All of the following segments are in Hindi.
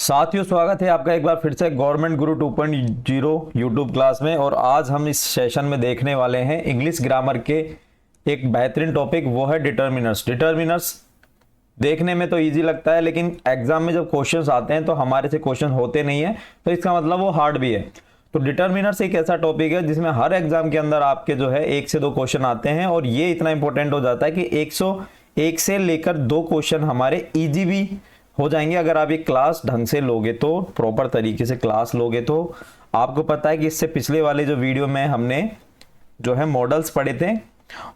साथियों, स्वागत है आपका एक बार फिर से गवर्नमेंट गुरु 2.0 यूट्यूब क्लास में। और आज हम इस सेशन में देखने वाले हैं इंग्लिश ग्रामर के एक बेहतरीन टॉपिक, वो है डिटर्मिनर्स। डिटर्मिनर्स देखने में तो इजी लगता है, लेकिन एग्जाम में जब क्वेश्चंस आते हैं तो हमारे से क्वेश्चन होते नहीं है, तो इसका मतलब वो हार्ड भी है। तो डिटर्मिनर्स एक ऐसा टॉपिक है जिसमें हर एग्जाम के अंदर आपके जो है 1 से 2 क्वेश्चन आते हैं, और ये इतना इंपॉर्टेंट हो जाता है कि 101 से लेकर 2 क्वेश्चन हमारे इजी भी हो जाएंगे अगर आप ये क्लास ढंग से लोगे, तो प्रॉपर तरीके से क्लास लोगे। तो आपको पता है कि इससे पिछले वाले जो वीडियो में हमने जो है मॉडल्स पढ़े थे,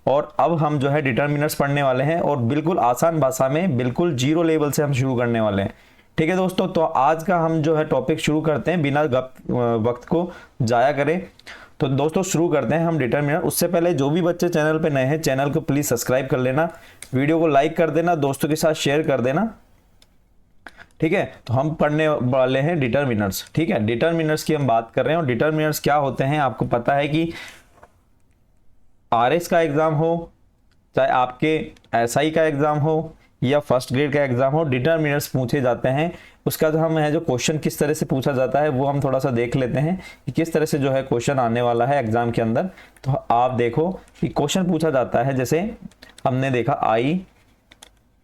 और अब हम जो है डिटर्मिनर्स पढ़ने वाले हैं, और बिल्कुल आसान भाषा में बिल्कुल जीरो लेवल से हम शुरू करने वाले हैं। ठीक है दोस्तों, तो आज का हम जो है टॉपिक शुरू करते हैं बिना वक्त को जाया करें। तो दोस्तों शुरू करते हैं हम डिटर्मिनर। उससे पहले जो भी बच्चे चैनल पे नए हैं, चैनल को प्लीज सब्सक्राइब कर लेना, वीडियो को लाइक कर देना, दोस्तों के साथ शेयर कर देना। ठीक है, तो हम पढ़ने वाले हैं डिटर्मिनर्स। ठीक है, डिटर्मिनर्स की हम बात कर रहे हैं, और डिटर्मिनर्स क्या होते हैं आपको पता है कि आरएस का एग्जाम हो, चाहे आपके एसआई का एग्जाम हो या फर्स्ट ग्रेड का एग्जाम हो, डिटर्मिनर्स पूछे जाते हैं। उसका जो हम है जो क्वेश्चन किस तरह से पूछा जाता है वो हम थोड़ा सा देख लेते हैं कि किस तरह से जो है क्वेश्चन आने वाला है एग्जाम के अंदर। तो आप देखो कि क्वेश्चन पूछा जाता है, जैसे हमने देखा I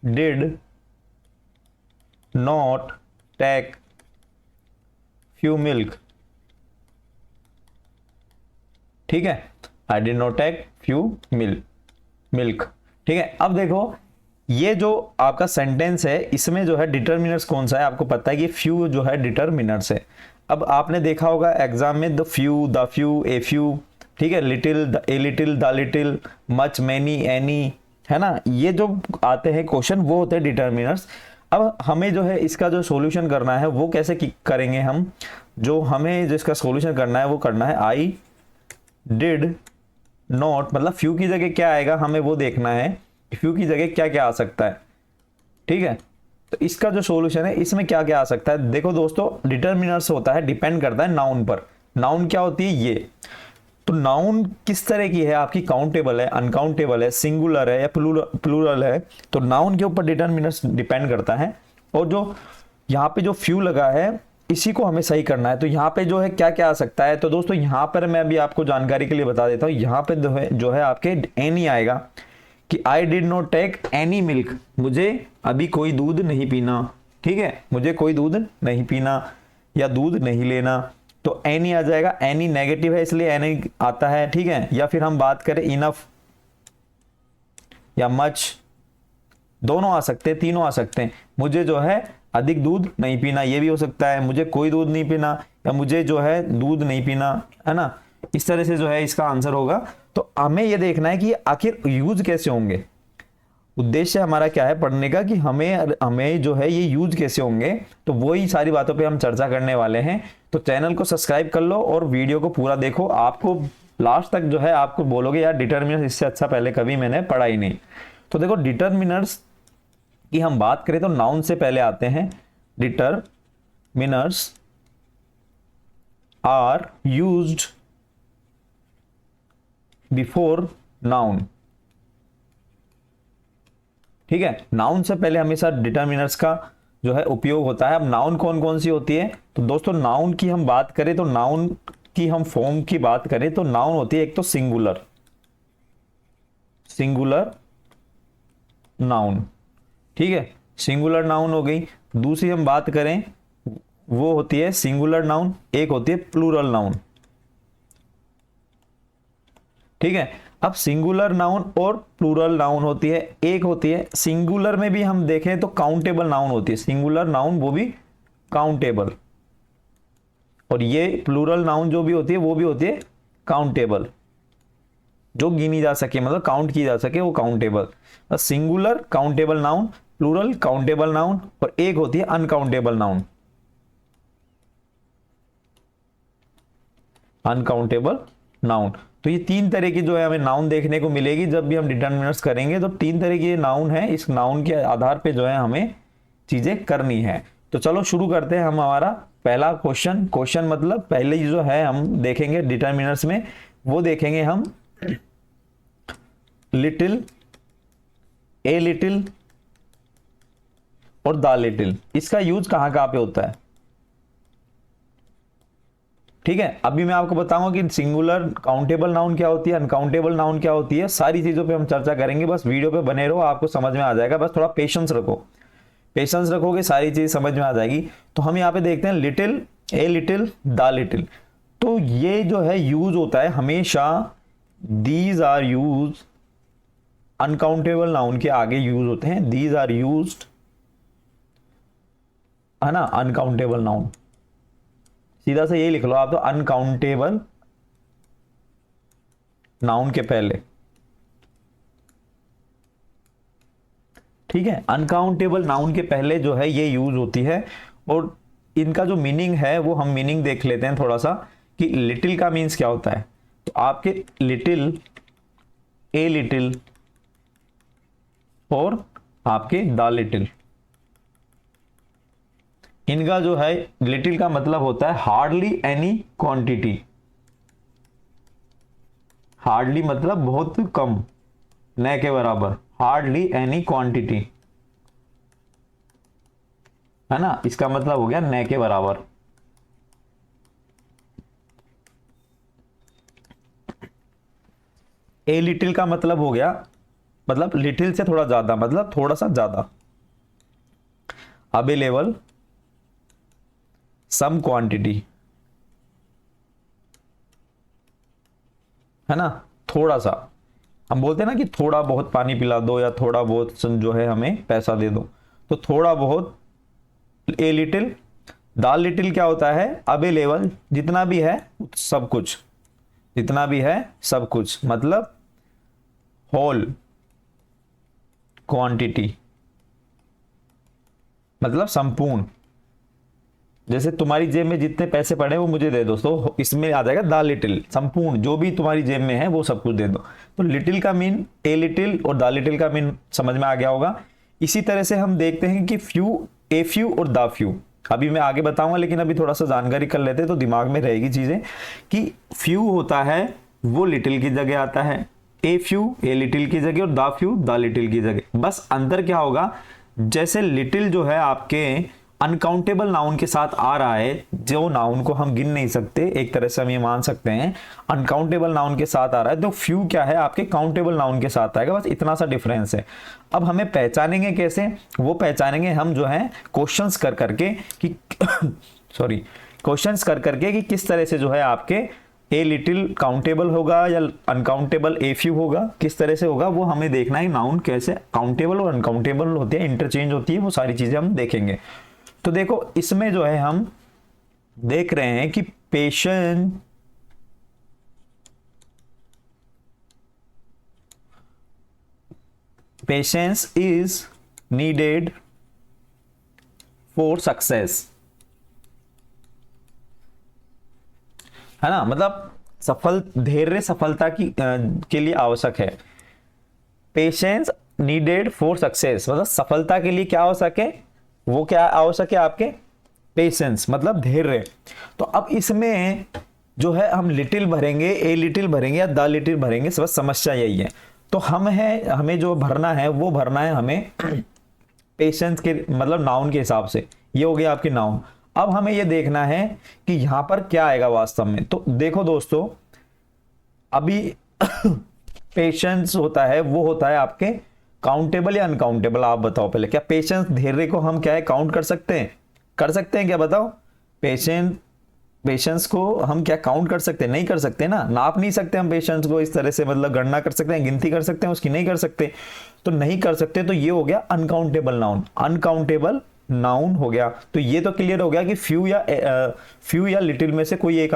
did not take few milk. ठीक है, I did not take few milk. ठीक है, अब देखो ये जो आपका सेंटेंस है, इसमें जो है डिटर्मिनर्स कौन सा है आपको पता है कि फ्यू जो है डिटर्मिनर्स है। अब आपने देखा होगा एग्जाम में द फ्यू, ए फ्यू, ठीक है, little, a little, the little, much, many, any, है ना, ये जो आते हैं क्वेश्चन वो होते हैं डिटर्मिनर्स। अब हमें जो है इसका जो सॉल्यूशन करना है वो कैसे करेंगे हम, जो हमें जिसका सॉल्यूशन करना है वो करना है आई डिड नॉट, मतलब फ्यू की जगह क्या आएगा हमें वो देखना है, फ्यू की जगह क्या क्या आ सकता है। ठीक है, तो इसका जो सॉल्यूशन है इसमें क्या क्या आ सकता है। देखो दोस्तों, डिटर्मिनर्स होता है, डिपेंड करता है नाउन पर। नाउन क्या होती है ये, तो नाउन किस तरह की है आपकी, काउंटेबल है, अनकाउंटेबल है, सिंगुलर है या प्लूरल है, तो नाउन के ऊपर डिटर्मिनर्स डिपेंड करता है। और जो यहाँ पे जो फ्यू लगा है इसी को हमें सही करना है। तो यहाँ पे जो है क्या क्या आ सकता है, तो दोस्तों यहाँ पर मैं अभी आपको जानकारी के लिए बता देता हूँ। यहाँ पे जो है आपके एनी आएगा कि I did not take any milk, मुझे अभी कोई दूध नहीं पीना। ठीक है, मुझे कोई दूध नहीं पीना या दूध नहीं लेना, तो एनी आ जाएगा। एनी नेगेटिव है इसलिए एनी आता है। ठीक है, या फिर हम बात करें इनफ या मच, दोनों आ सकते हैं, तीनों आ सकते हैं। मुझे जो है अधिक दूध नहीं पीना, ये भी हो सकता है, मुझे कोई दूध नहीं पीना या मुझे जो है दूध नहीं पीना, है ना। इस तरह से जो है इसका आंसर होगा। तो हमें ये देखना है कि आखिर यूज कैसे होंगे। उद्देश्य हमारा क्या है पढ़ने का, कि हमें जो है ये यूज कैसे होंगे, तो वही सारी बातों पे हम चर्चा करने वाले हैं। तो चैनल को सब्सक्राइब कर लो और वीडियो को पूरा देखो, आपको लास्ट तक जो है आपको बोलोगे यार डिटर्मिनर्स इससे अच्छा पहले कभी मैंने पढ़ा ही नहीं। तो देखो डिटर्मिनर्स की हम बात करें तो नाउन से पहले आते हैं। Determiners are used before noun. ठीक है, नाउन से पहले हमेशा डिटर्मिनर्स का जो है उपयोग होता है। अब नाउन कौन कौन सी होती है, तो दोस्तों नाउन की हम बात करें तो नाउन की हम फॉर्म की बात करें तो नाउन होती है एक तो सिंगुलर नाउन। ठीक है, सिंगुलर नाउन हो गई। दूसरी हम बात करें वो होती है सिंगुलर नाउन, एक होती है प्लूरल नाउन। ठीक है, अब सिंगुलर नाउन और प्लूरल नाउन होती है, एक होती है सिंगुलर में भी हम देखें तो काउंटेबल नाउन होती है, सिंगुलर नाउन वो भी काउंटेबल, और ये प्लूरल नाउन जो भी होती है वो भी होती है काउंटेबल, जो गिनी जा सके, मतलब काउंट की जा सके वो countable. Singular countable noun, plural countable noun, और एक होती है अनकाउंटेबल नाउन, अनकाउंटेबल नाउन। तो ये 3 तरह की जो है हमें नाउन देखने को मिलेगी जब भी हम डिटर्मिनर्स करेंगे। तो 3 तरह की नाउन है, इस नाउन के आधार पे जो है हमें चीजें करनी है। तो चलो शुरू करते हैं हम हमारा पहला क्वेश्चन मतलब पहले जो है हम देखेंगे डिटर्मिनर्स में, वो देखेंगे हम लिटिल, ए लिटिल और द लिटिल। इसका यूज कहां कहां पे होता है, ठीक है, अभी मैं आपको बताऊंगा कि सिंगुलर काउंटेबल नाउन क्या होती है, अनकाउंटेबल नाउन क्या होती है, सारी चीजों पे हम चर्चा करेंगे। बस वीडियो पे बने रहो, आपको समझ में आ जाएगा। बस थोड़ा पेशेंस रखो, पेशेंस रखोगे सारी चीज समझ में आ जाएगी। तो हम यहाँ पे देखते हैं little, a little, the little. तो ये जो है यूज होता है हमेशा, these are use, uncountable noun के आगे यूज होते हैं, दीज आर यूज्ड, है ना, अनकाउंटेबल नाउन। सीधा से यही लिख लो आप, तो अनकाउंटेबल नाउन के पहले, ठीक है, अनकाउंटेबल नाउन के पहले जो है ये यूज होती है। और इनका जो मीनिंग है वो हम मीनिंग देख लेते हैं थोड़ा सा, कि लिटिल का मीन्स क्या होता है। तो आपके लिटिल, ए लिटिल और आपके द लिटिल, इनका जो है लिटिल का मतलब होता है हार्डली एनी क्वांटिटी। हार्डली मतलब बहुत कम, न के बराबर, हार्डली एनी क्वांटिटी, है ना, इसका मतलब हो गया न के बराबर। ए लिटिल का मतलब हो गया, मतलब लिटिल से थोड़ा ज्यादा, मतलब थोड़ा सा ज्यादा। अवेलेबल सम क्वांटिटी, है ना, थोड़ा सा। हम बोलते हैं ना कि थोड़ा बहुत पानी पिला दो, या थोड़ा बहुत जो है हमें पैसा दे दो, तो थोड़ा बहुत, ए लिटिल। द लिटिल क्या होता है, अवेलेबल, जितना भी है सब कुछ, जितना भी है सब कुछ, मतलब होल क्वांटिटी, मतलब संपूर्ण। जैसे तुम्हारी जेब में जितने पैसे पड़े वो मुझे दे दो, तो इसमें आ जाएगा द लिटिल, संपूर्ण जो भी तुम्हारी जेब में है वो सब कुछ दे दो। तो लिटिल का मीन, ए लिटिल और द लिटिल का मीन समझ में आ गया होगा। इसी तरह से हम देखते हैं कि फ्यू, ए फ्यू और द फ्यू, अभी मैं आगे बताऊंगा, लेकिन अभी थोड़ा सा जानकारी कर लेते हैं तो दिमाग में रहेगी चीजें। कि फ्यू होता है वो लिटिल की जगह आता है, ए फ्यू ए लिटिल की जगह, और द फ्यू द लिटिल की जगह। बस अंतर क्या होगा, जैसे लिटिल जो है आपके अनकाउंटेबल नाउन के साथ आ रहा है, जो नाउन को हम गिन नहीं सकते, एक तरह से हम ये मान सकते हैं अनकाउंटेबल नाउन के साथ आ रहा है, तो फ्यू क्या है आपके काउंटेबल नाउन के साथ आएगा। बस इतना सा डिफरेंस है। अब हमें पहचानेंगे कैसे, वो पहचानेंगे हम जो है क्वेश्चंस कर करके कि सॉरी, क्वेश्चंस कर करके कि किस तरह से जो है आपके ए लिटिल काउंटेबल होगा या अनकाउंटेबल ए फ्यू होगा, किस तरह से होगा वो हमें देखना है। नाउन कैसे काउंटेबल और अनकाउंटेबल होते हैं, इंटरचेंज होती है, वो सारी चीजें हम देखेंगे। तो देखो इसमें जो है हम देख रहे हैं कि patience is needed for success, है ना, मतलब धैर्य सफलता के लिए आवश्यक है। पेशेंस नीडेड फॉर सक्सेस, मतलब सफलता के लिए क्या आवश्यक है, वो क्या आवश्यक है आपके, पेशेंस, मतलब धैर्य। तो अब इसमें जो है हम लिटिल भरेंगे, ए लिटिल भरेंगे या द लिटिल भरेंगे, बस समस्या यही है। तो हमें जो भरना है वो भरना है हमें पेशेंस के, मतलब नाउन के हिसाब से। ये हो गया आपकी नाउन। अब हमें ये देखना है कि यहां पर क्या आएगा वास्तव में। तो देखो दोस्तों, अभी पेशेंस होता है वो होता है आपके काउंटेबल या अनकाउंटेबल, आप बताओ पहले। क्या पेशेंस, धैर्य को हम क्या है काउंट कर सकते हैं, कर सकते हैं क्या, बताओ। पेशेंस को हम क्या काउंट कर सकते हैं, नहीं कर सकते ना, नाप नहीं सकते हम पेशेंस को इस तरह से, मतलब गणना कर सकते हैं, गिनती कर सकते हैं उसकी, नहीं कर सकते। तो नहीं कर सकते, तो ये हो गया अनकाउंटेबल नाउन, अनकाउंटेबल नाउन हो गया। तो ये तो क्लियर हो गया कि फ्यू या लिटिल में से कोई एक,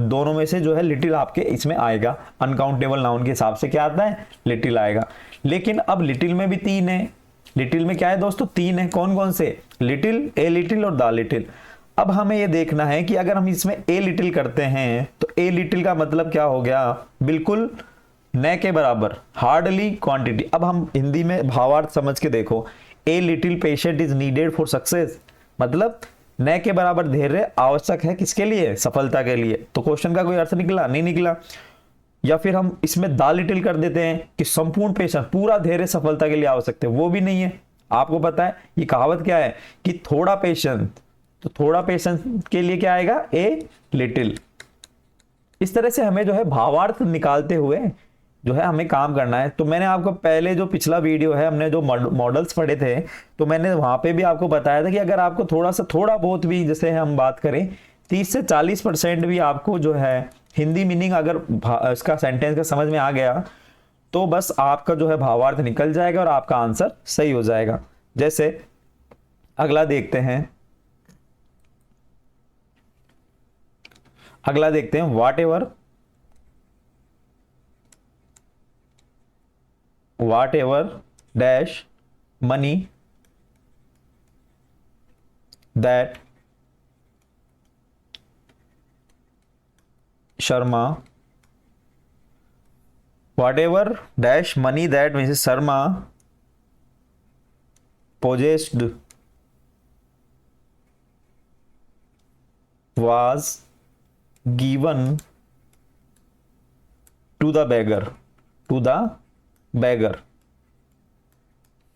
दोनों में से जो है लिटिल आपके इसमें आएगा। अनकाउंटेबल नाउन के हिसाब से क्या आता है, लिटिल आएगा। लेकिन अब लिटिल में भी तीन है, लिटिल में क्या है दोस्तों, तीन है। कौन कौन से, लिटिल, ए लिटिल और द लिटिल। अब हमें यह देखना है कि अगर हम इसमें ए लिटिल करते हैं तो ए लिटिल का मतलब क्या हो गया, बिल्कुल न के बराबर, हार्डली क्वांटिटी। अब हम हिंदी में भावार्थ समझ के देखो, a little patient is needed for success, मतलब न के बराबर धैर्य आवश्यक है, किसके लिए, सफलता के लिए। तो क्वेश्चन का कोई अर्थ निकला, नहीं निकला। या फिर हम इसमें द लिटिल कर देते हैं कि संपूर्ण पेशेंस, पूरा धैर्य सफलता के लिए आवश्यक है, वो भी नहीं है। आपको पता है ये कहावत क्या है कि थोड़ा पेशेंस, तो थोड़ा पेशेंस के लिए क्या आएगा, ए लिटिल। इस तरह से हमें जो है भावार्थ निकालते हुए जो है हमें काम करना है। तो मैंने आपको पहले जो पिछला वीडियो है, हमने जो मॉडल्स पढ़े थे, तो मैंने वहां पे भी आपको बताया था कि अगर आपको थोड़ा बहुत भी, जैसे हम बात करें 30 से 40% भी आपको जो है हिंदी मीनिंग अगर इसका सेंटेंस का समझ में आ गया, तो बस आपका जो है भावार्थ निकल जाएगा और आपका आंसर सही हो जाएगा। जैसे अगला देखते हैं, what ever dash money that Sharma, whatever dash money that Mrs. Sharma possessed was given to the beggar,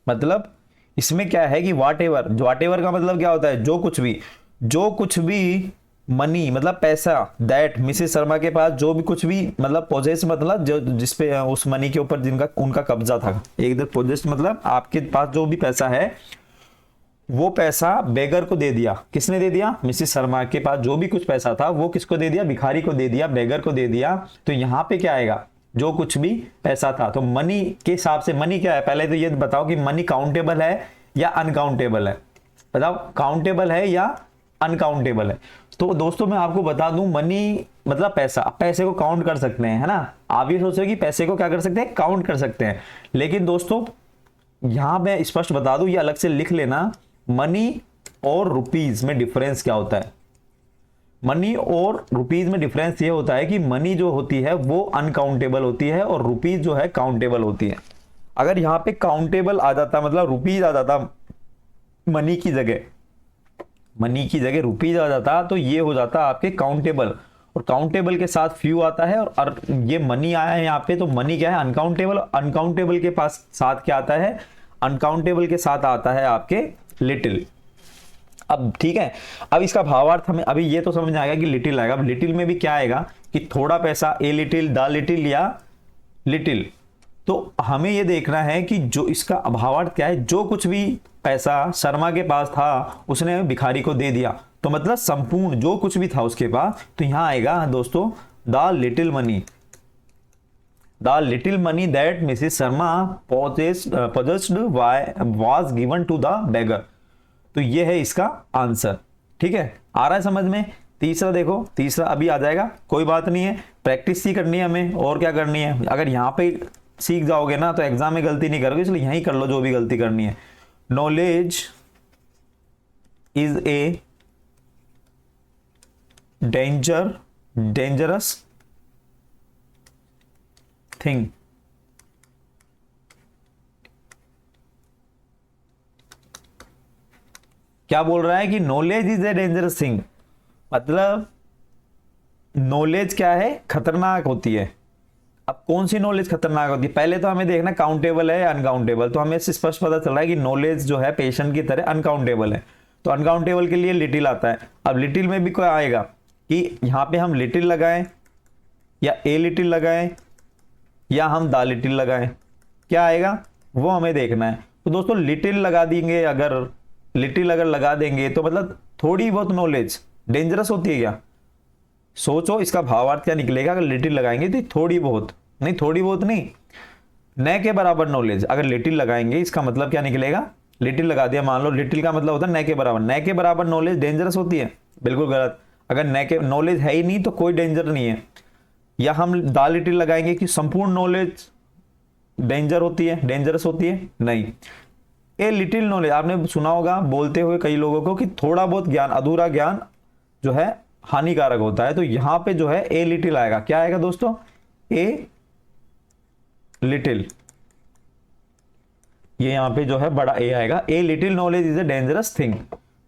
मतलब इसमें क्या है कि वाट एवर का मतलब क्या होता है, जो कुछ भी मनी मतलब पैसा, दैट मिसेस शर्मा के पास जो भी कुछ भी, मतलब पोजेस मतलब जो जिसपे उस मनी के ऊपर जिनका उनका कब्जा था। एक इधर पोजेस मतलब आपके पास जो भी पैसा है, वो पैसा बेगर को दे दिया। किसने दे दिया? मिसेस शर्मा के पास जो भी कुछ पैसा था वो किसको दे दिया? भिखारी को दे दिया, बेगर को दे दिया। तो यहाँ पे क्या आएगा? जो कुछ भी पैसा था। तो मनी के हिसाब से मनी क्या है? पहले तो ये बताओ कि मनी काउंटेबल है या अनकाउंटेबल है? बताओ, काउंटेबल है या अनकाउंटेबल है? तो दोस्तों मैं आपको बता दूं, मनी मतलब पैसा। पैसे को काउंट कर सकते हैं, है ना? आप ये सोच रहे हो कि पैसे को क्या कर सकते हैं? काउंट कर सकते हैं। लेकिन दोस्तों यहां मैं स्पष्ट बता दूं, ये अलग से लिख लेना, मनी और रुपीज में डिफरेंस क्या होता है। मनी और रुपीज में डिफरेंस ये होता है कि मनी जो होती है वो अनकाउंटेबल होती है और रुपीज जो है काउंटेबल होती है। अगर यहां पे काउंटेबल आ जाता, मतलब रुपीज आ जाता मनी की जगह रुपीज आ जाता, तो ये हो जाता आपके काउंटेबल। और काउंटेबल के साथ फ्यू आता है, और ये मनी आया है यहाँ पे, तो मनी क्या है? अनकाउंटेबल। अनकाउंटेबल के पास साथ क्या आता है? अनकाउंटेबल के साथ आता है आपके लिटिल। अब ठीक है, अब इसका भावार्थ हमें अभी ये तो समझ में आएगा कि लिटिल आएगा। अब लिटिल में भी क्या आएगा कि थोड़ा पैसा, ए लिटिल, द लिटिल या लिटिल। तो हमें ये देखना है कि जो इसका भावार्थ क्या है। जो कुछ भी पैसा शर्मा के पास था उसने भिखारी को दे दिया, तो मतलब संपूर्ण जो कुछ भी था उसके पास। तो यहां आएगा दोस्तों the little money that Mrs Sharma possessed was given to the beggar। तो ये है इसका आंसर। ठीक है, आ रहा है समझ में? तीसरा देखो, तीसरा अभी आ जाएगा, कोई बात नहीं है, प्रैक्टिस ही करनी है हमें, और क्या करनी है। अगर यहाँ पे सीख जाओगे ना तो एग्जाम में गलती नहीं करोगे, इसलिए यहीं कर लो जो भी गलती करनी है। Knowledge is a dangerous thing. क्या बोल रहा है कि knowledge is a dangerous thing, मतलब नॉलेज क्या है? खतरनाक होती है। अब कौन सी नॉलेज खतरनाक होती है? पहले तो हमें देखना काउंटेबल है अनकाउंटेबल। तो हमें इससे स्पष्ट पता चल रहा है कि नॉलेज जो है पेशेंट की तरह अनकाउंटेबल है। तो अनकाउंटेबल के लिए लिटिल आता है। अब लिटिल में भी क्या आएगा कि यहाँ पे हम लिटिल लगाएं या ए लिटिल लगाएं या हम द लिटिल लगाएं, क्या आएगा वो हमें देखना है। तो दोस्तों लिटिल लगा देंगे, अगर लिटिल अगर लगा देंगे तो मतलब थोड़ी बहुत नॉलेज डेंजरस होती है क्या? सोचो इसका भावार्थ क्या निकलेगा अगर लिटिल लगाएंगे। तो थोड़ी बहुत नहीं, न के बराबर नॉलेज अगर लिटिल लगाएंगे, इसका मतलब क्या निकलेगा? लिटिल लगा दिया, मान लो लिटिल का मतलब होता है न के बराबर। न के बराबर नॉलेज डेंजरस होती है? बिल्कुल गलत। अगर न के नॉलेज है ही नहीं तो कोई डेंजर नहीं है। या हम द लिटिल लगाएंगे कि संपूर्ण नॉलेज डेंजरस होती है? नहीं। ए लिटिल नॉलेज, आपने सुना होगा बोलते हुए कई लोगों को कि थोड़ा बहुत ज्ञान, अधूरा ज्ञान जो है हानिकारक होता है। तो यहां पे जो है ए लिटिल आएगा। क्या आएगा दोस्तों? ए लिटिल, ये यहां पे जो है बड़ा ए आएगा। A little knowledge is a dangerous thing.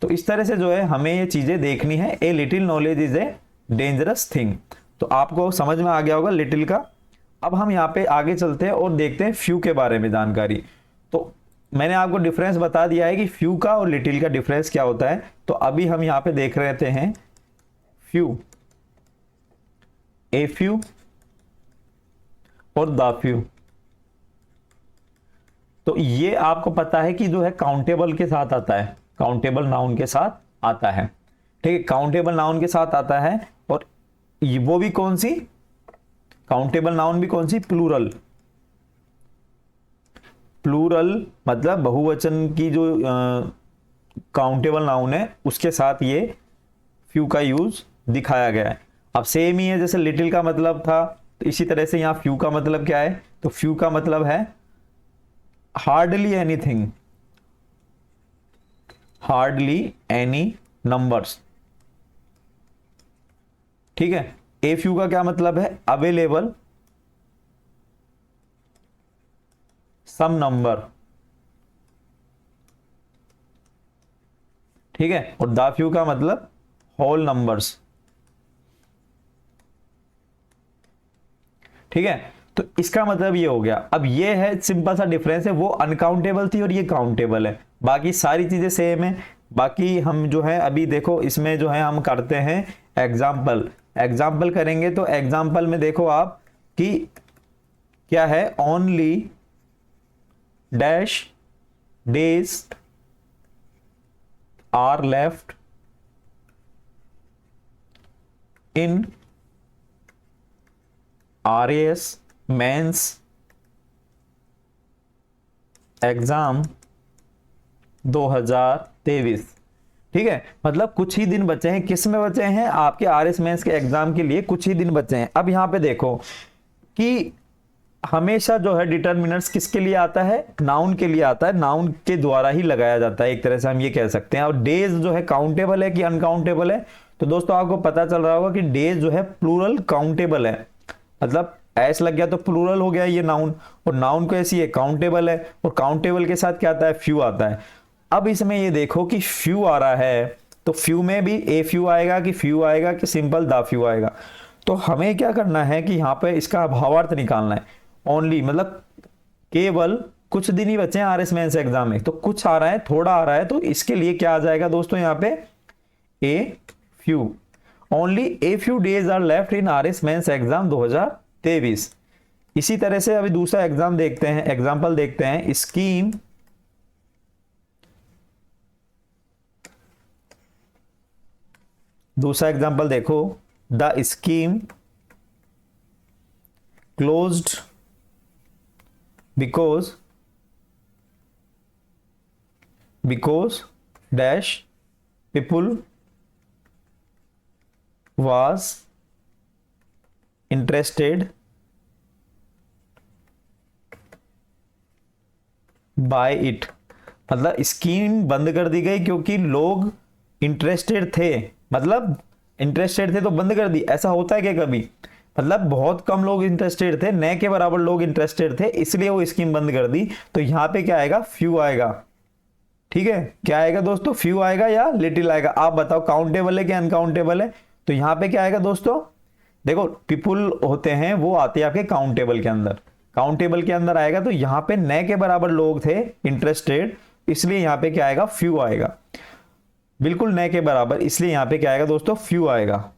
तो इस तरह से जो है हमें ये चीजें देखनी है। A little knowledge is a dangerous thing. तो आपको समझ में आ गया होगा लिटिल का। अब हम यहाँ पे आगे चलते हैं और देखते हैं फ्यू के बारे में जानकारी। तो मैंने आपको डिफरेंस बता दिया है कि फ्यू का और लिटिल का डिफरेंस क्या होता है। तो अभी हम यहाँ पे देख रहे हैं फ्यू। ए फ्यू और द फ्यू। तो ये आपको पता है कि जो है काउंटेबल के साथ आता है, काउंटेबल नाउन के साथ आता है, ठीक है, काउंटेबल नाउन के साथ आता है। और वो भी कौन सी, काउंटेबल नाउन भी कौन सी, प्लूरल। प्लूरल मतलब बहुवचन की जो काउंटेबल नाउन है उसके साथ ये फ्यू का यूज दिखाया गया है। अब सेम ही है, जैसे लिटिल का मतलब था, तो इसी तरह से यहां फ्यू का मतलब क्या है, तो फ्यू का मतलब है hardly anything, hardly any numbers, ठीक है। ए फ्यू का क्या मतलब है, अवेलेबल सम नंबर, ठीक है। और द फ्यू का मतलब होल नंबर्स, ठीक है। तो इसका मतलब ये हो गया। अब ये है सिंपल सा डिफरेंस है, वो अनकाउंटेबल थी और ये काउंटेबल है, बाकी सारी चीजें सेम है। बाकी हम जो है अभी देखो इसमें जो है हम करते हैं एग्जाम्पल, एग्जाम्पल करेंगे। तो एग्जाम्पल में देखो आप कि क्या है, only dash days are left in RAS mains exam 2023, ठीक है। मतलब कुछ ही दिन बचे हैं, किस में बचे हैं, आपके RS मेंस के एग्जाम के लिए कुछ ही दिन बचे हैं। अब यहां पे देखो कि हमेशा जो है डिटरमिनर्स किसके लिए आता है, नाउन के लिए आता है, नाउन के द्वारा ही लगाया जाता है, एक तरह से हम ये कह सकते हैं। और डेज जो है काउंटेबल है कि अनकाउंटेबल है, तो दोस्तों आपको पता चल रहा होगा कि डेज जो है प्लूरल काउंटेबल है, मतलब एस लग गया तो प्लूरल हो गया ये नाउन, और नाउन को ऐसी है काउंटेबल है, और काउंटेबल के साथ क्या आता है, फ्यू आता है। अब इसमें ये देखो कि फ्यू आ रहा है, तो फ्यू में भी ए फ्यू आएगा कि फ्यू आएगा कि सिंपल द फ्यू आएगा। तो हमें क्या करना है कि यहाँ पे इसका भावार्थ निकालना है। ओनली मतलब केवल कुछ दिन ही बचे हैं RS मेंस एग्जाम में, तो कुछ आ रहा है, थोड़ा आ रहा है, तो इसके लिए क्या आ जाएगा दोस्तों यहाँ पे, a few, only a few days are left in RS mains exam 2023। इसी तरह से अभी दूसरा एग्जाम देखते हैं, एग्जाम्पल देखते हैं, स्कीम दूसरा एग्जाम्पल देखो, the scheme closed because dash people was interested by it। मतलब स्कीम बंद कर दी गई क्योंकि लोग इंटरेस्टेड थे, मतलब इंटरेस्टेड थे तो बंद कर दी, ऐसा होता है क्या कभी, मतलब बहुत कम लोग इंटरेस्टेड थे, न के बराबर लोग इंटरेस्टेड थे, इसलिए वो स्कीम बंद कर दी। तो यहां पे क्या आएगा, फ्यू आएगा, ठीक है। क्या आएगा दोस्तों, फ्यू आएगा या लिटिल आएगा, आप बताओ काउंटेबल है कि अनकाउंटेबल है। तो यहां पे क्या आएगा दोस्तों, देखो पीपुल होते हैं वो आते हैं आपके काउंटेबल के अंदर, काउंटेबल के अंदर आएगा, तो यहां पे न के बराबर लोग थे इंटरेस्टेड, इसलिए यहां पे क्या आएगा, फ्यू आएगा, बिल्कुल न के बराबर, इसलिए यहां पे क्या आएगा दोस्तों, फ्यू आएगा,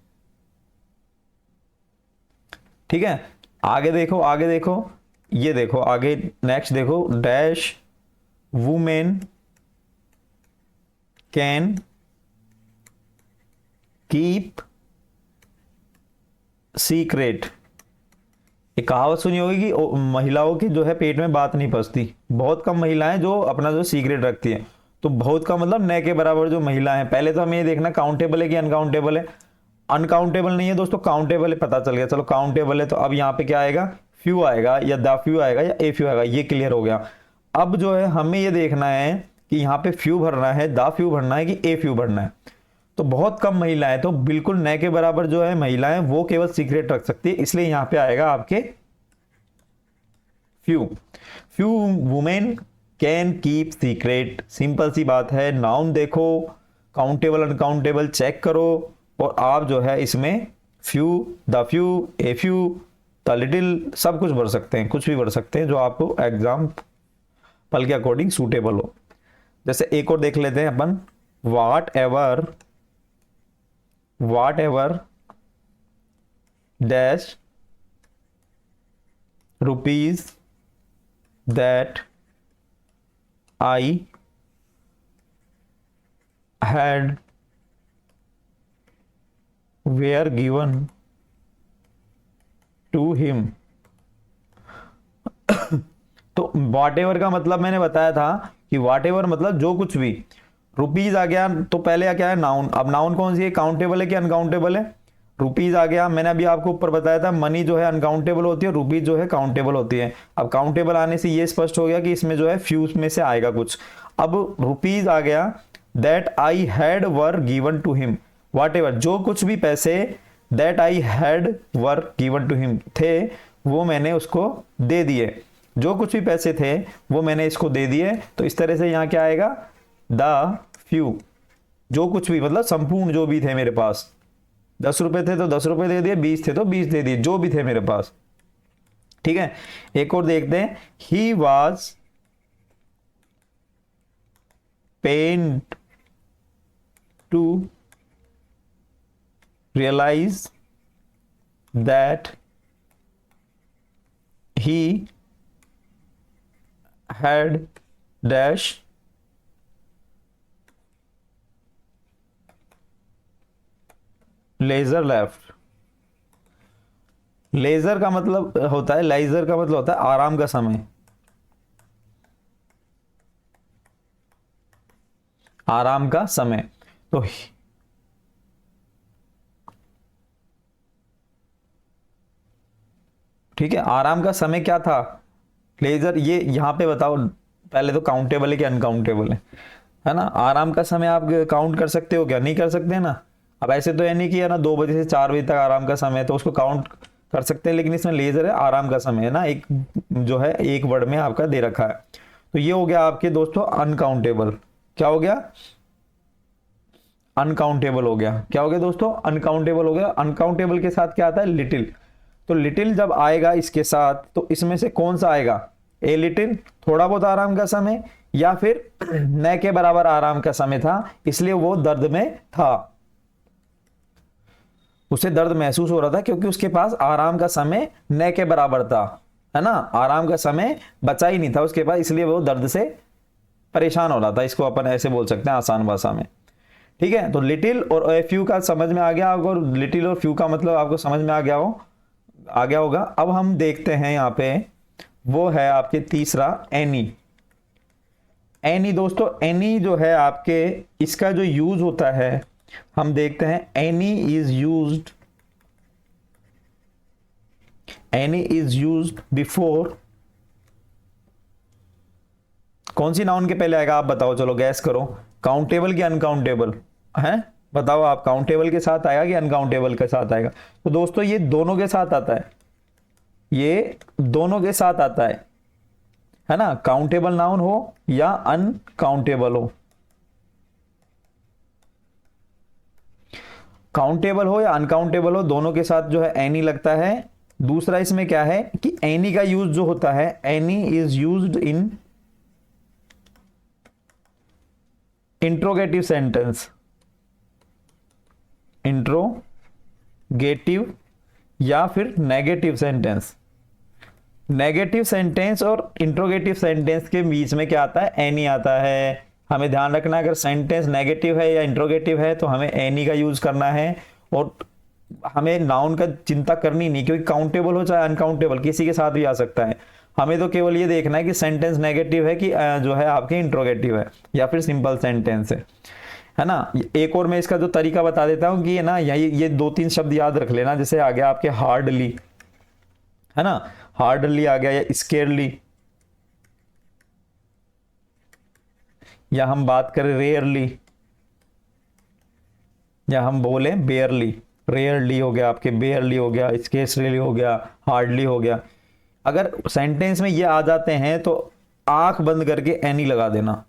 ठीक है। आगे देखो, आगे देखो, ये देखो आगे नेक्स्ट देखो, dash women can keep secret. एक कहावत सुनी होगी कि महिलाओं की जो है पेट में बात नहीं पचती, बहुत कम महिलाएं जो अपना जो सीक्रेट रखती है। तो बहुत का मतलब न के बराबर जो महिला है, पहले तो हमें ये देखना काउंटेबल है कि अनकाउंटेबल है, अनकाउंटेबल नहीं है दोस्तों, काउंटेबल है, पता चल गया, चलो काउंटेबल है। तो अब यहाँ पे क्या आएगा, फ्यू आएगा या द फ्यू आएगा या ए फ्यू आएगा, ये क्लियर हो गया। अब जो है हमें ये देखना है कि यहाँ पे फ्यू भरना है, द फ्यू भरना है कि ए फ्यू भरना है। तो बहुत कम महिलाएं, तो बिल्कुल न के बराबर जो है महिलाएं वो केवल सीक्रेट रख सकती है, इसलिए यहाँ पे आएगा आपके few. Few women can keep secret, simple सी बात है। नाउन देखो, काउंटेबल अनकाउंटेबल चेक करो, और आप जो है इसमें few, the few, a few, the little सब कुछ भर सकते हैं, कुछ भी भर सकते हैं जो आपको एग्जाम पल के अकॉर्डिंग सूटेबल हो। जैसे एक और देख लेते हैं अपन, whatever dash rupees that I had were given to him. तो वॉट एवर का मतलब मैंने बताया था कि वॉट एवर मतलब जो कुछ भी। रुपीज आ गया तो पहले क्या है, नाउन। अब नाउन कौन सी है, काउंटेबल है कि अनकाउंटेबल है? रुपीज आ गया, मैंने अभी आपको ऊपर बताया था मनी जो है अनकाउंटेबल होती है, रुपीज जो है काउंटेबल होती है। अब काउंटेबल आने से ये स्पष्ट हो गया कि इसमें जो है फ्यू में से आएगा कुछ। अब रुपीज आ गया, that I had were given to him, whatever जो कुछ भी पैसे that I had were given to him थे वो मैंने उसको दे दिए। जो कुछ भी पैसे थे वो मैंने इसको दे दिए। तो इस तरह से यहाँ क्या आएगा, द फ्यू, जो कुछ भी मतलब संपूर्ण जो भी थे मेरे पास। 10 रुपए थे तो 10 रुपए दे दिए, 20 थे तो 20 दे दिए, जो भी थे मेरे पास। ठीक है, एक और देखते हैं। He was pain to realize that he had dash leisure लेफ्ट। लेजर का मतलब होता है, लेजर का मतलब होता है आराम का समय, आराम का समय। तो ठीक है, आराम का समय क्या था, लेजर। ये यहां पे बताओ पहले तो काउंटेबल है कि अनकाउंटेबल है ना? आराम का समय आप काउंट कर सकते हो क्या? नहीं कर सकते ना। अब ऐसे तो ये नहीं कि है ना 2 बजे से 4 बजे तक आराम का समय है तो उसको काउंट कर सकते हैं, लेकिन इसमें लेजर है आराम का समय है ना, एक जो है एक वर्ड में आपका दे रखा है। तो ये हो गया आपके दोस्तों अनकाउंटेबल। क्या हो गया, अनकाउंटेबल हो गया। क्या हो गया दोस्तों, अनकाउंटेबल हो गया। अनकाउंटेबल के साथ क्या आता है, लिटिल। तो लिटिल जब आएगा इसके साथ तो इसमें से कौन सा आएगा, ए लिटिल, थोड़ा बहुत आराम का समय, या फिर न के बराबर आराम का समय था इसलिए वो दर्द में था, उसे दर्द महसूस हो रहा था क्योंकि उसके पास आराम का समय न के बराबर था, है ना, आराम का समय बचा ही नहीं था उसके पास, इसलिए वो दर्द से परेशान हो रहा था। इसको अपन ऐसे बोल सकते हैं आसान भाषा में। ठीक है, तो लिटिल और फ्यू का समझ में आ गया होगा, और लिटिल और फ्यू का मतलब आपको समझ में आ गया होगा। अब हम देखते हैं यहाँ पे, वो है आपके तीसरा एनी। एनी दोस्तों, एनी जो है आपके, इसका जो यूज होता है हम देखते हैं। एनी इज यूज्ड बिफोर, कौन सी नाउन के पहले आएगा आप बताओ, चलो गैस करो, काउंटेबल कि अनकाउंटेबल है? बताओ आप, काउंटेबल के साथ आएगा कि अनकाउंटेबल के साथ आएगा? तो दोस्तों ये दोनों के साथ आता है, ये दोनों के साथ आता है ना, काउंटेबल नाउन हो या अनकाउंटेबल हो, काउंटेबल हो या अनकाउंटेबल हो, दोनों के साथ जो है एनी लगता है। दूसरा इसमें क्या है कि एनी का यूज जो होता है, any is used in interrogative sentence, interrogative या फिर नेगेटिव सेंटेंस। नेगेटिव सेंटेंस और इंट्रोगेटिव सेंटेंस के बीच में क्या आता है, एनी आता है। हमें ध्यान रखना है अगर सेंटेंस नेगेटिव है या इंट्रोगेटिव है तो हमें एनी का यूज करना है, और हमें नाउन का चिंता करनी नहीं, क्योंकि काउंटेबल हो चाहे अनकाउंटेबल किसी के साथ भी आ सकता है। हमें तो केवल ये देखना है कि सेंटेंस नेगेटिव है कि जो है आपके इंट्रोगेटिव है या फिर सिंपल सेंटेंस है ना। एक और मैं इसका जो तरीका बता देता हूं कि ये ना, ये 2-3 शब्द याद रख लेना। जैसे आ गया आपके हार्डली, है ना, हार्डली आ गया, या स्केयरली, या हम बात करें रेयरली, या हम बोले बेयरली। रेयरली हो गया आपके, बेयरली हो गया, स्केर्सली हो गया, हार्डली हो गया। अगर सेंटेंस में ये आ जाते हैं तो आंख बंद करके एनी लगा देना,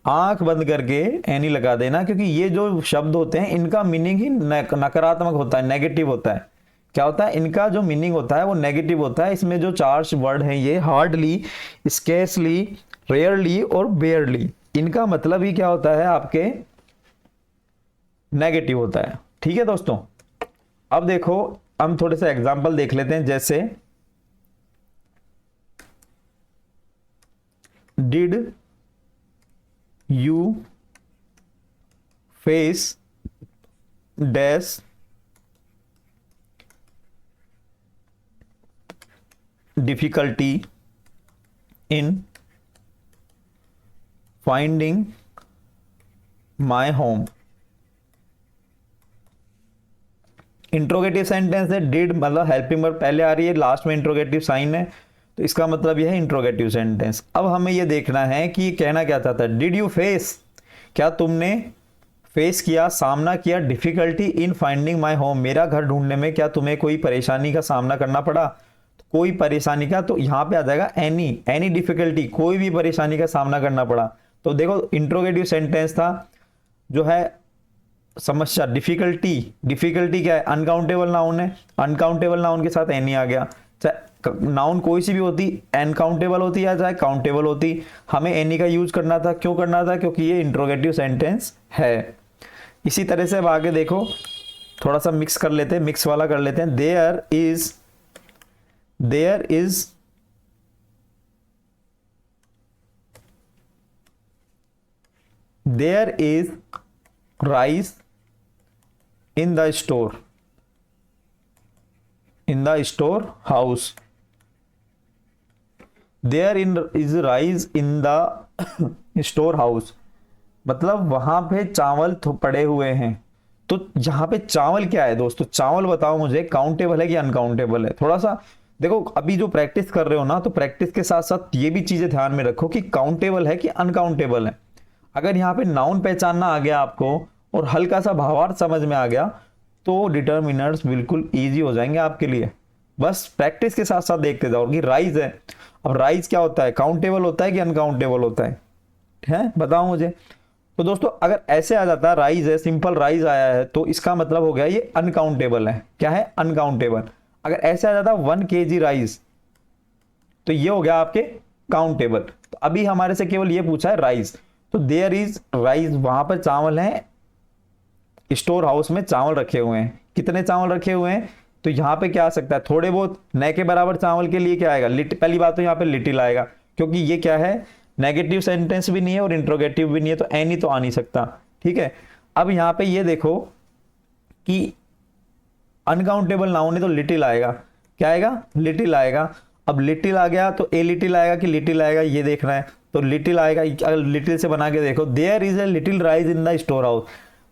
आंख बंद करके एनी लगा देना, क्योंकि ये जो शब्द होते हैं इनका मीनिंग ही नकारात्मक होता है, नेगेटिव होता है। क्या होता है, इनका जो मीनिंग होता है वो नेगेटिव होता है। इसमें जो 4 वर्ड हैं ये हार्डली, स्केर्सली, रेयरली और बेयरली, इनका मतलब ही क्या होता है आपके, नेगेटिव होता है। ठीक है दोस्तों, अब देखो हम थोड़े से एग्जाम्पल देख लेते हैं, जैसे did you face dash difficulty in finding my home. Interrogative sentence है, डिड मतलब हेल्पिंग वर्ब पहले आ रही है, लास्ट में इंट्रोगेटिव साइन है, तो इसका मतलब यह है इंट्रोगेटिव सेंटेंस। अब हमें यह देखना है कि कहना क्या चाहता है। डिड यू फेस, क्या तुमने फेस किया, सामना किया, difficulty in finding my home, मेरा घर ढूंढने में क्या तुम्हें कोई परेशानी का सामना करना पड़ा। तो कोई परेशानी का, तो यहां पे आ जाएगा एनी डिफिकल्टी, कोई भी परेशानी का सामना करना पड़ा। तो देखो इंट्रोगेटिव सेंटेंस था जो है समस्या, डिफिकल्टी क्या है, अनकाउंटेबल नाउन है, अनकाउंटेबल नाउन के साथ एनी आ गया। चाहे नाउन कोई सी भी होती, अनकाउंटेबल होती या चाहे काउंटेबल होती, हमें एनी का यूज करना था। क्यों करना था, क्योंकि ये इंट्रोगेटिव सेंटेंस है। इसी तरह से अब आगे देखो, थोड़ा सा मिक्स कर लेते हैं, मिक्स वाला कर लेते हैं। There is rice in the store house, there is rice in the store house, मतलब वहां पे चावल पड़े हुए हैं। तो यहां पे चावल क्या है दोस्तों, चावल बताओ मुझे, काउंटेबल है कि अनकाउंटेबल है। थोड़ा सा देखो, अभी जो प्रैक्टिस कर रहे हो ना, तो प्रैक्टिस के साथ साथ ये भी चीजें ध्यान में रखो कि काउंटेबल है कि अनकाउंटेबल है। अगर यहाँ पे नाउन पहचानना आ गया आपको और हल्का सा भावार्थ समझ में आ गया, तो डिटर्मिनर्स बिल्कुल इजी हो जाएंगे आपके लिए। बस प्रैक्टिस के साथ साथ देखते जाओ कि राइज है। अब राइज क्या होता है, काउंटेबल होता है कि अनकाउंटेबल होता है बताओ मुझे। तो दोस्तों अगर ऐसे आ जाता है राइज है, सिंपल राइज आया है, तो इसका मतलब हो गया ये अनकाउंटेबल है। क्या है, अनकाउंटेबल। अगर ऐसे आ जाता 1 kg राइस, तो ये हो गया आपके काउंटेबल। तो अभी हमारे से केवल ये पूछा है राइस, तो देयर इज राइस, वहां पर चावल है, स्टोर हाउस में चावल रखे हुए हैं। कितने चावल रखे हुए हैं, तो यहां पे क्या आ सकता है, थोड़े बहुत। न के बराबर चावल के लिए क्या आएगा, पहली बात तो यहां पे लिटिल आएगा, क्योंकि ये क्या है, नेगेटिव सेंटेंस भी नहीं है और इंट्रोगेटिव भी नहीं है, तो एनी तो आ नहीं सकता। ठीक है, अब यहां पे ये देखो कि अनकाउंटेबल नाउन है तो लिटिल आएगा। क्या आएगा, लिटिल आएगा। अब लिटिल आ गया तो ए लिटिल आएगा कि लिटिल आएगा, ये देखना है। तो लिटिल आएगा, अगर लिटिल से बना के देखो, there is a little rice in the store house,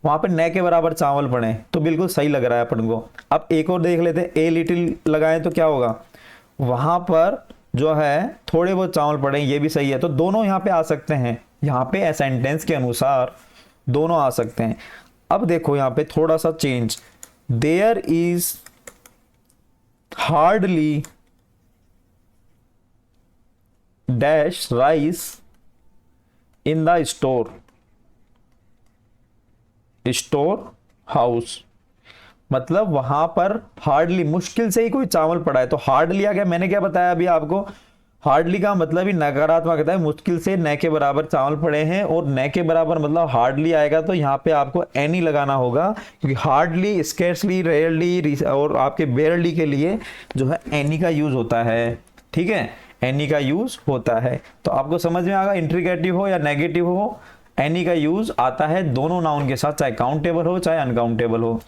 वहां पे न के बराबर चावल पड़े, तो बिल्कुल सही लग रहा है अपन को। अब एक और देख लेते हैं, ए लिटिल लगाएं तो क्या होगा, वहां पर जो है थोड़े बहुत चावल पड़े, ये भी सही है। तो दोनों यहाँ पे आ सकते हैं, यहाँ पे सेंटेंस के अनुसार दोनों आ सकते हैं। अब देखो यहाँ पे थोड़ा सा change, there is hardly dash rice in the store house, मतलब वहां पर हार्डली, मुश्किल से ही कोई चावल पड़ा है। तो हार्डली आ गया, मैंने क्या बताया अभी आपको, हार्डली का मतलब ही नकारात्मक होता है, मुश्किल से न के बराबर चावल पड़े हैं, और न के बराबर मतलब हार्डली आएगा, तो यहाँ पे आपको एनी लगाना होगा, क्योंकि हार्डली, स्केर्सली, रेयरली और आपके बेयरली के लिए जो है एनी का यूज होता है। ठीक है, एनी का यूज होता है। तो आपको समझ में आएगा, इंट्रीगेटिव हो या नेगेटिव हो, एनी का यूज आता है दोनों नाउन के साथ, चाहे काउंटेबल हो चाहे अनकाउंटेबल हो।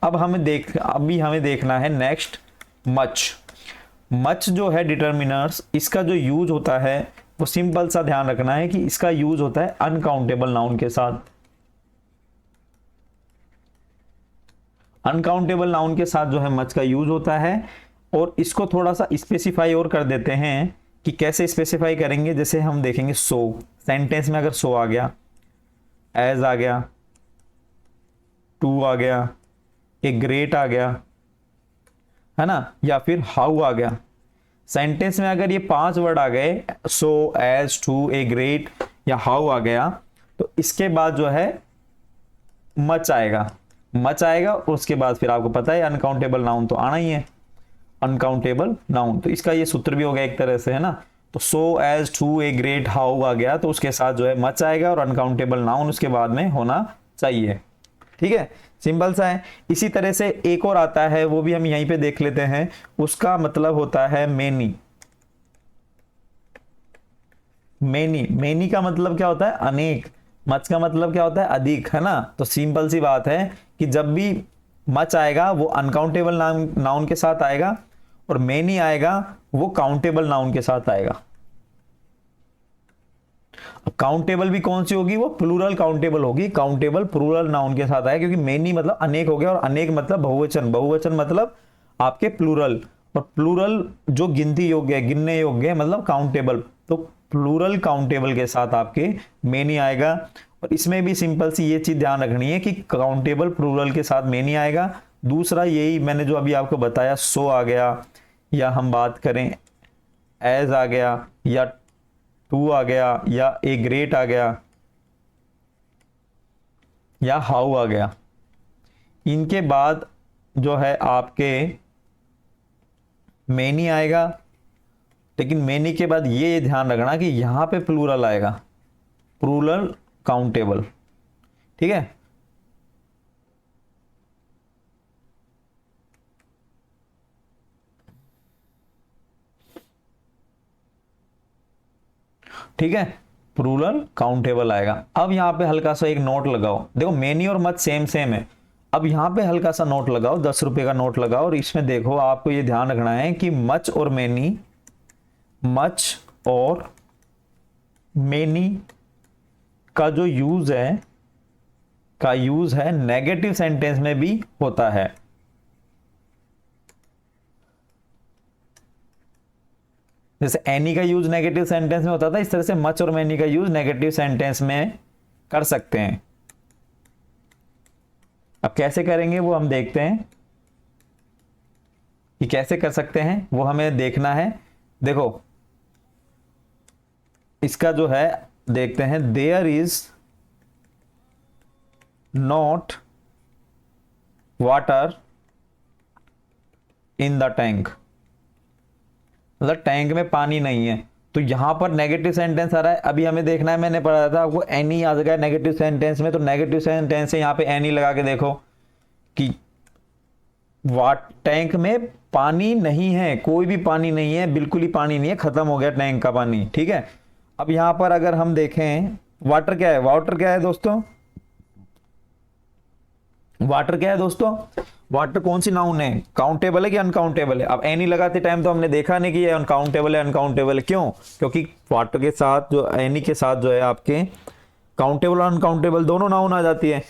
अब हमें देखना है नेक्स्ट मच जो है डिटर्मिनर्स, इसका जो यूज होता है वो सिंपल सा ध्यान रखना है कि इसका यूज होता है अनकाउंटेबल नाउन के साथ। अनकाउंटेबल नाउन के साथ जो है मच का यूज होता है, और इसको थोड़ा सा स्पेसिफाई और कर देते हैं कि कैसे स्पेसिफाई करेंगे। जैसे हम देखेंगे सो, सेंटेंस में अगर सो आ गया, एज आ गया, टू आ गया, ए ग्रेट आ गया, है ना, या फिर हाउ आ गया। सेंटेंस में अगर ये 5 वर्ड आ गए, सो, एज, टू, ए ग्रेट या हाउ आ गया, तो इसके बाद जो है मच आएगा, और उसके बाद फिर आपको पता है अनकाउंटेबल नाउन तो आना ही है, अनकाउंटेबल नाउन। तो इसका ये सूत्र भी हो गया एक तरह से, है ना। तो so, as, to, a great, how आ गया, तो उसके साथ जो है मच आएगा और अनकाउंटेबल नाउन उसके बाद में होना चाहिए। ठीक है, सिंपल सा है। इसी तरह से एक और आता है, वो भी हम यहीं पे देख लेते हैं, उसका मतलब होता है मेनी। मेनी, मेनी का मतलब क्या होता है? अनेक। मच का मतलब क्या होता है? अधिक, है ना। तो सिंपल सी बात है कि जब भी मच आएगा वो अनकाउंटेबल नाउन के साथ आएगा, और मेनी आएगा वो काउंटेबल नाउन के साथ आएगा। काउंटेबल भी कौन सी होगी? वो प्लूरल काउंटेबल होगी। काउंटेबल प्लूरल नाउन के साथ आएगा, क्योंकि मेनी मतलब अनेक हो गया, और अनेक मतलब बहुवचन, बहुवचन मतलब आपके प्लूरल, और प्लूरल जो गिनती योग्य है, गिनने योग्य है, मतलब काउंटेबल। तो प्लूरल काउंटेबल के साथ आपके मेनी आएगा। और इसमें भी सिंपल सी ये चीज ध्यान रखनी है कि काउंटेबल प्लूरल के साथ मेनी आएगा। दूसरा यही मैंने जो अभी आपको बताया, सो आ गया, या हम बात करें एज आ गया, या टू आ गया, या ए ग्रेट आ गया, या हाउ आ गया। इनके बाद जो है आपके मेनी आएगा, लेकिन मेनी के बाद ये ध्यान रखना कि यहां पे प्लूरल आएगा, प्लूरल काउंटेबल, ठीक है। ठीक है, प्लूरल काउंटेबल आएगा। अब यहां पे हल्का सा एक नोट लगाओ, देखो मेनी और मच सेम सेम है। अब यहां पे हल्का सा नोट लगाओ, 10 रुपए का नोट लगाओ, और इसमें देखो आपको ये ध्यान रखना है कि मच और मेनी, मच और मेनी का जो यूज है नेगेटिव सेंटेंस में भी होता है। जैसे एनी का यूज नेगेटिव सेंटेंस में होता था, इस तरह से मच और मेनी का यूज नेगेटिव सेंटेंस में कर सकते हैं। अब कैसे करेंगे वो हम देखते हैं कि कैसे कर सकते हैं, वो हमें देखना है। देखो इसका जो है देखते हैं, there is not water in the tank, मतलब टैंक में पानी नहीं है। तो यहां पर नेगेटिव सेंटेंस आ रहा है, अभी हमें देखना है, मैंने पढ़ा था आपको एनी आ गया नेगेटिव सेंटेंस में, तो नेगेटिव सेंटेंस से यहां पे एनी लगा के देखो कि टैंक में पानी नहीं है, कोई भी पानी नहीं है, बिल्कुल ही पानी नहीं है, खत्म हो गया टैंक का पानी, ठीक है। अब यहां पर अगर हम देखें वाटर क्या है, वाटर क्या है दोस्तों, वाटर क्या है दोस्तों, वाटर कौन सी नाउन है, काउंटेबल है कि अनकाउंटेबल है? अब एनी लगाते टाइम तो हमने देखा नहीं कि ये अनकाउंटेबल है अनकाउंटेबल है, क्यों? क्योंकि वाटर के साथ जो एनी के साथ जो है आपके काउंटेबल और अनकाउंटेबल दोनों नाउन आ जाती है।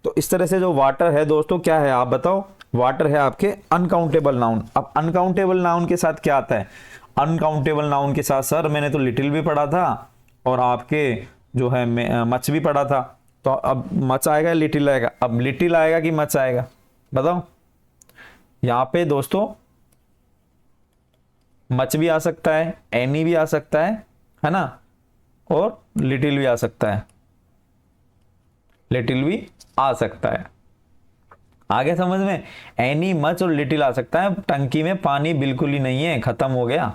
तो इस तरह से जो वाटर है दोस्तों क्या है आप बताओ, वाटर है आपके अनकाउंटेबल नाउन। अब अनकाउंटेबल नाउन के साथ क्या आता है? अनकाउंटेबल नाउन के साथ सर मैंने तो लिटिल भी पढ़ा था, और आपके जो है मच भी पढ़ा था। तो अब मच आएगा लिटिल आएगा? अब लिटिल आएगा कि मच आएगा बताओ? यहां पे दोस्तों मच भी आ सकता है, एनी भी आ सकता है ना, और लिटिल भी आ सकता है, लिटिल भी आ सकता है। आगे समझ में? एनी मच और लिटिल आ सकता है। टंकी में पानी बिल्कुल ही नहीं है, खत्म हो गया।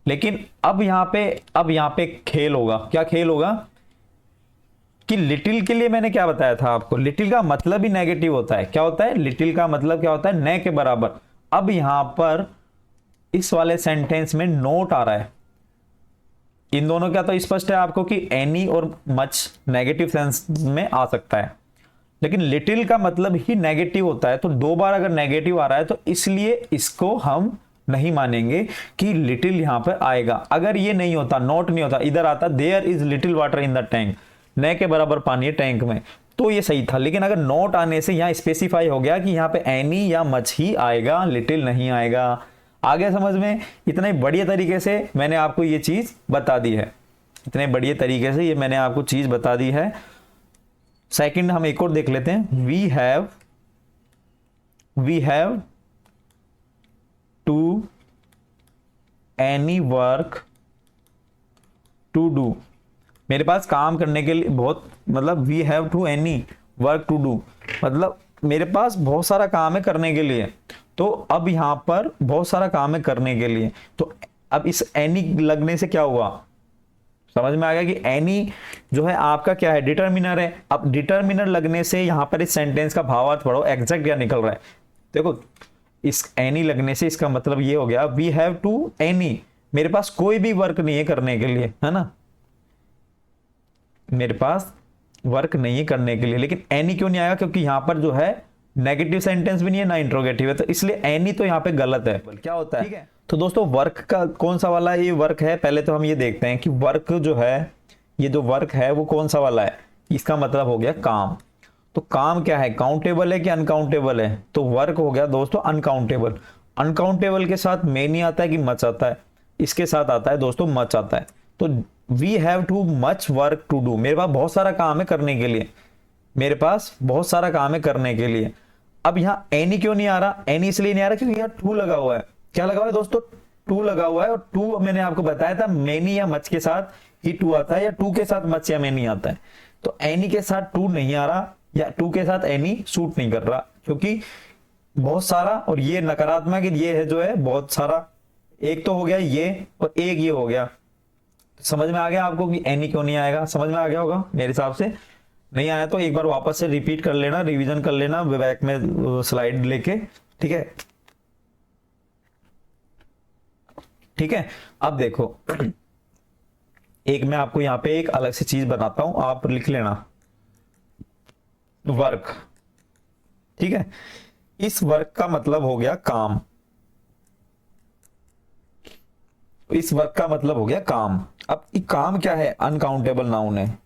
लेकिन अब यहां पे खेल होगा। क्या खेल होगा कि लिटिल के लिए मैंने क्या बताया था आपको, लिटिल का मतलब ही नेगेटिव होता है। क्या होता है? लिटिल का मतलब क्या होता है? न के बराबर। अब यहां पर इस वाले सेंटेंस में नोट आ रहा है, इन दोनों का तो स्पष्ट है आपको कि एनी और मच नेगेटिव सेंस में आ सकता है, लेकिन लिटिल का मतलब ही नेगेटिव होता है। तो दो बार अगर नेगेटिव आ रहा है तो इसलिए इसको हम नहीं मानेंगे कि लिटिल यहां पर आएगा। अगर ये नहीं होता, नोट नहीं होता, इधर आता there is little water in the tank, न के बराबर पानी है टैंक में, तो ये सही था। लेकिन अगर नोट आने से यहां स्पेसिफाई हो गया कि यहां पे एनी या मच ही आएगा, लिटिल नहीं आएगा। आगे समझ में? इतने बढ़िया तरीके से मैंने आपको ये चीज बता दी है, इतने बढ़िया तरीके से ये मैंने आपको चीज बता दी है। सेकंड हम एक और देख लेते हैं। We have too any work to do, मेरे पास काम करने के लिए बहुत, मतलब we have too any work to do, मतलब मेरे पास बहुत सारा काम है करने के लिए। तो अब यहां पर बहुत सारा काम है करने के लिए, तो अब इस एनी लगने से क्या हुआ, समझ में आ गया कि एनी जो है आपका क्या है, डिटर्मिनर है। अब डिटर्मिनर लगने से यहां पर इस सेंटेंस का भावार्थ पढ़ो एग्जैक्ट क्या निकल रहा है। देखो इस एनी लगने से इसका मतलब ये हो गया वी हैव टू एनी, मेरे पास कोई भी वर्क नहीं है करने के लिए, है ना, मेरे पास वर्क नहीं है करने के लिए। लेकिन एनी क्यों नहीं आएगा, क्योंकि यहां पर जो है नेगेटिव सेंटेंस भी नहीं है ना इंट्रोगेटिव है, तो इसलिए एनी तो यहां पे गलत है। क्या होता है, ठीक है। तो दोस्तों वर्क का कौन सा वाला ये वर्क है, पहले तो हम ये देखते हैं कि वर्क जो है, ये जो वर्क है वो कौन सा वाला है। इसका मतलब हो गया काम। तो काम क्या है, काउंटेबल है कि अनकाउंटेबल है, तो वर्क हो गया दोस्तों अनकाउंटेबल। अनकाउंटेबल के साथ मेनी आता है कि मच आता है, इसके साथ आता है दोस्तों मच आता है। तो we have too much work to do, मेरे पास बहुत सारा काम है करने के लिए, मेरे पास बहुत सारा काम है करने के लिए। अब यहाँ एनी क्यों नहीं आ रहा, एनी इसलिए नहीं आ रहा क्योंकि यहाँ टू लगा हुआ है। क्या लगा हुआ है दोस्तों, टू लगा हुआ है। और टू मैंने आपको बताया था मेनी या मच के साथ ही टू आता है, या टू के साथ मच या मेनी आता है। तो एनी के साथ टू नहीं आ रहा, या टू के साथ एनी सूट नहीं कर रहा, क्योंकि बहुत सारा और ये नकारात्मक, ये है जो है बहुत सारा, एक तो हो गया ये और एक ये हो गया। समझ में आ गया आपको कि एनी क्यों नहीं आएगा, समझ में आ गया होगा मेरे हिसाब से। नहीं आया तो एक बार वापस से रिपीट कर लेना, रिवीजन कर लेना बैक में स्लाइड लेके, ठीक है। ठीक है, अब देखो एक मैं आपको यहां पे एक अलग से चीज बनाता हूं, आप लिख लेना वर्क, ठीक है। इस वर्क का मतलब हो गया काम, इस वर्क का मतलब हो गया काम। अब काम क्या है, अनकाउंटेबल नाउन है।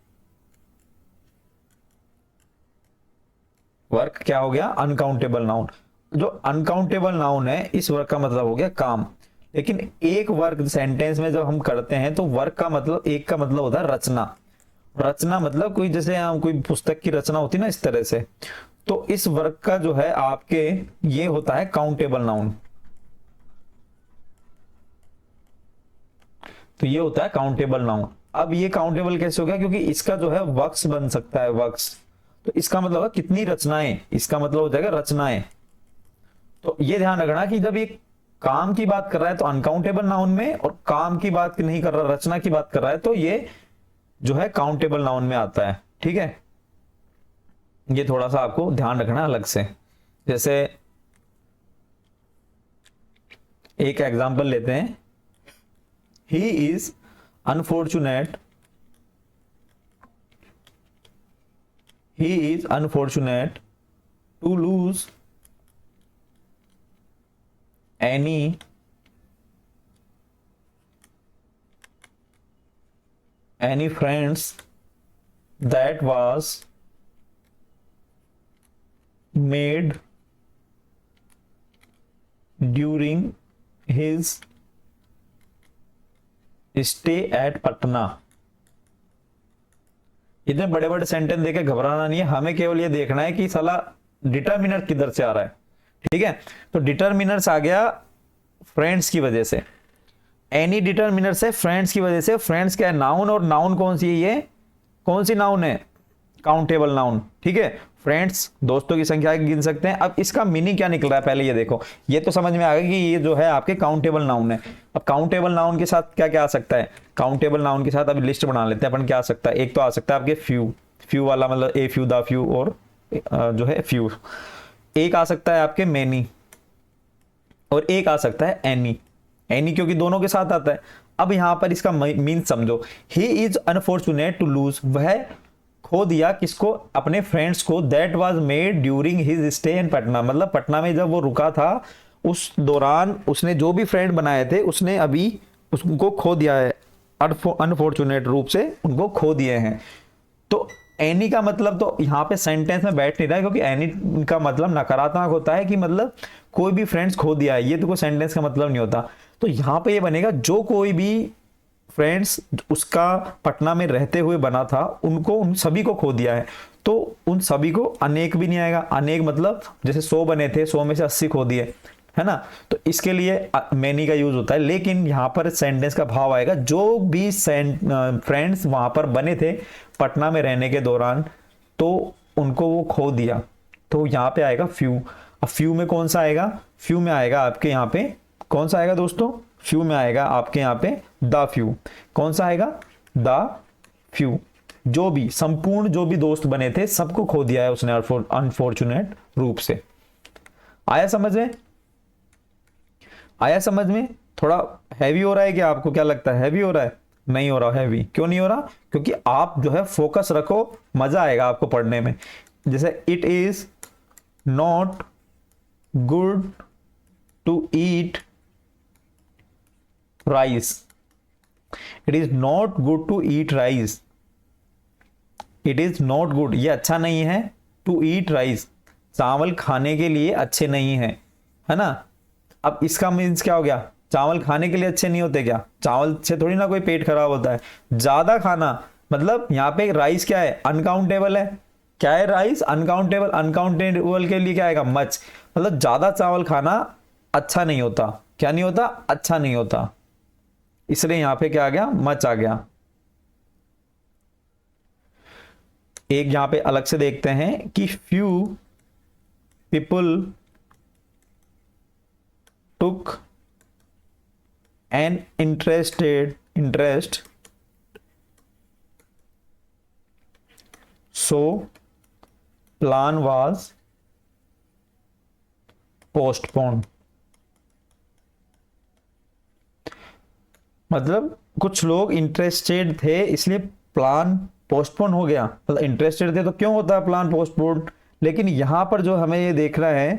वर्क क्या हो गया, अनकाउंटेबल नाउन। जो अनकाउंटेबल नाउन है इस वर्क का मतलब हो गया काम। लेकिन एक वर्क सेंटेंस में जब हम करते हैं तो वर्क का मतलब, एक का मतलब होता है रचना। रचना मतलब कोई, जैसे हम कोई पुस्तक की रचना होती है ना, इस तरह से। तो इस वर्क का जो है आपके ये होता है काउंटेबल नाउन। तो ये होता है काउंटेबल नाउन। अब ये काउंटेबल कैसे हो गया, क्योंकि इसका जो है वर्क्स बन सकता है, वर्क्स। तो इसका मतलब है कितनी रचनाएं, इसका मतलब हो जाएगा रचनाएं। तो ये ध्यान रखना कि जब ये काम की बात कर रहा है तो अनकाउंटेबल नाउन में, और काम की बात नहीं कर रहा, रचना की बात कर रहा है, तो ये जो है काउंटेबल नाउन में आता है, ठीक है। ये थोड़ा सा आपको ध्यान रखना अलग से। जैसे एक एग्जांपल लेते हैं, ही is unfortunate, he is unfortunate to lose any friends that was made during his stay at Patna। इतने बड़े बड़े सेंटेंस देके घबराना नहीं है, हमें केवल ये देखना है कि साला डिटर्मिनर किधर से आ रहा है, ठीक है। तो डिटर्मिनर्स आ गया फ्रेंड्स की वजह से, एनी डिटर्मिनर से फ्रेंड्स की वजह से। फ्रेंड्स क्या है, नाउन, और नाउन कौन सी है, ये कौन सी नाउन है, काउंटेबल नाउन, ठीक है। फ्रेंड्स दोस्तों की संख्या गिन सकते हैं। अब इसका मीनिंग क्या निकल रहा है, पहले ये देखो, ये तो समझ में आ गया कि ये जो है आपके काउंटेबल नाउन है। अब काउंटेबल नाउन के साथ क्या क्या आ सकता है, काउंटेबल नाउन के साथ अभी लिस्ट बना लेते हैं अपन। क्या आ सकता है, एक तो आ सकता है आपके फ्यू, फ्यू वाला मतलब ए फ्यू, द फ्यू, और जो है फ्यू। एक आ सकता है आपके मैनी, और एक आ सकता है एनी। एनी क्योंकि दोनों के साथ आता है। अब यहां पर इसका मीन समझो, he is unfortunate to lose, वह खो दिया किसको, अपने फ्रेंड्स को, that was made during his stay in Patna, मतलब पटना में जब वो रुका था उस दौरान उसने जो भी फ्रेंड बनाए थे उसने अभी उसको खो दिया है, अनफॉर्चुनेट रूप से उनको खो दिए हैं। तो एनी का मतलब तो यहाँ पे सेंटेंस में बैठ नहीं रहा है, क्योंकि एनी का मतलब नकारात्मक होता है कि मतलब कोई भी फ्रेंड्स खो दिया है, ये तो कोई सेंटेंस का मतलब नहीं होता। तो यहाँ पे ये बनेगा जो कोई भी फ्रेंड्स उसका पटना में रहते हुए बना था, उनको, उन सभी को खो दिया है। तो उन सभी को अनेक भी नहीं आएगा, अनेक मतलब जैसे 100 बने थे, 100 में से 80 खो दिए, है ना। तो इसके लिए मैनी का यूज होता है। लेकिन यहां पर सेंटेंस का भाव आएगा जो भी फ्रेंड्स वहां पर बने थे पटना में रहने के दौरान, तो उनको वो खो दिया। तो यहां पे आएगा फ्यू। अब फ्यू में कौन सा आएगा, फ्यू में आएगा आपके यहाँ पे कौन सा आएगा दोस्तों, फ्यू में आएगा आपके यहाँ पे द फ्यू। कौन सा आएगा, द फ्यू, जो भी संपूर्ण जो भी दोस्त बने थे सबको खो दिया है उसने अनफॉर्चुनेट रूप से। आया समझ में? आया समझ में? थोड़ा हैवी हो रहा है क्या? आपको क्या लगता है हैवी हो रहा है? नहीं हो रहा हैवी। क्यों नहीं हो रहा? क्योंकि आप जो है फोकस रखो, मजा आएगा आपको पढ़ने में। जैसे it is not good to eat rice, it is not good to eat rice, it is not good, ये अच्छा नहीं है, टू ईट राइस, चावल खाने के लिए अच्छे नहीं है ना। अब इसका मीन्स क्या हो गया? चावल खाने के लिए अच्छे नहीं होते क्या? चावल से थोड़ी ना कोई पेट खराब होता है। ज्यादा खाना मतलब यहाँ पे राइस क्या है? अनकाउंटेबल है। क्या है राइस? अनकाउंटेबल। अनकाउंटेबल के लिए क्या आएगा? मच। मतलब ज्यादा चावल खाना अच्छा नहीं होता। क्या नहीं होता? अच्छा नहीं होता। इसलिए यहां पे क्या आ गया? मच आ गया। एक यहां पे अलग से देखते हैं कि few people took an interest so plan was postpone. मतलब कुछ लोग इंटरेस्टेड थे इसलिए प्लान पोस्टपोन हो गया। मतलब इंटरेस्टेड थे तो क्यों होता है प्लान पोस्टपोन? लेकिन यहां पर जो हमें ये देखना है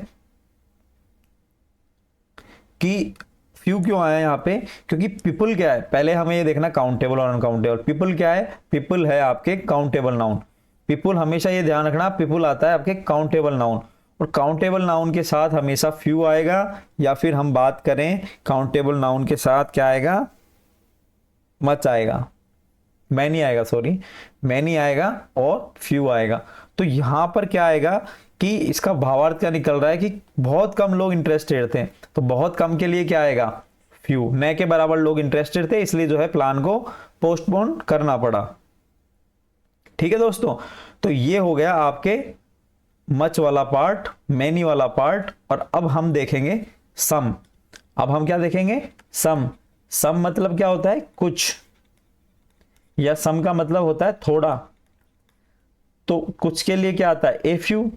कि फ्यू क्यों आया यहां पे, क्योंकि पीपल क्या है? पहले हमें ये देखना काउंटेबल और अनकाउंटेबल। पीपल क्या है? पीपल है आपके काउंटेबल नाउन। पीपल हमेशा ये ध्यान रखना, पीपल आता है आपके काउंटेबल नाउन, और काउंटेबल नाउन के साथ हमेशा फ्यू आएगा, या फिर हम बात करें काउंटेबल नाउन के साथ क्या आएगा? मच आएगा। मैनी आएगा, सॉरी, मैनी आएगा और फ्यू आएगा। तो यहां पर क्या आएगा कि इसका भावार्थ क्या निकल रहा है कि बहुत कम लोग इंटरेस्टेड थे, तो बहुत कम के लिए क्या आएगा? फ्यू। न के बराबर लोग इंटरेस्टेड थे, इसलिए जो है प्लान को पोस्टपोन करना पड़ा। ठीक है दोस्तों, तो ये हो गया आपके मच वाला पार्ट, मैनी वाला पार्ट। और अब हम देखेंगे सम। अब हम क्या देखेंगे? सम। सम मतलब क्या होता है? कुछ, या सम का मतलब होता है थोड़ा। तो कुछ के लिए क्या आता है? ए फ्यू,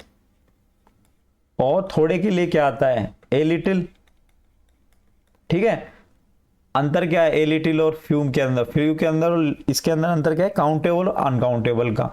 और थोड़े के लिए क्या आता है? A little. ठीक है, अंतर क्या है ए लिटिल और फ्यू के अंदर? फ्यू के अंदर और इसके अंदर अंतर क्या है? काउंटेबल और अनकाउंटेबल का।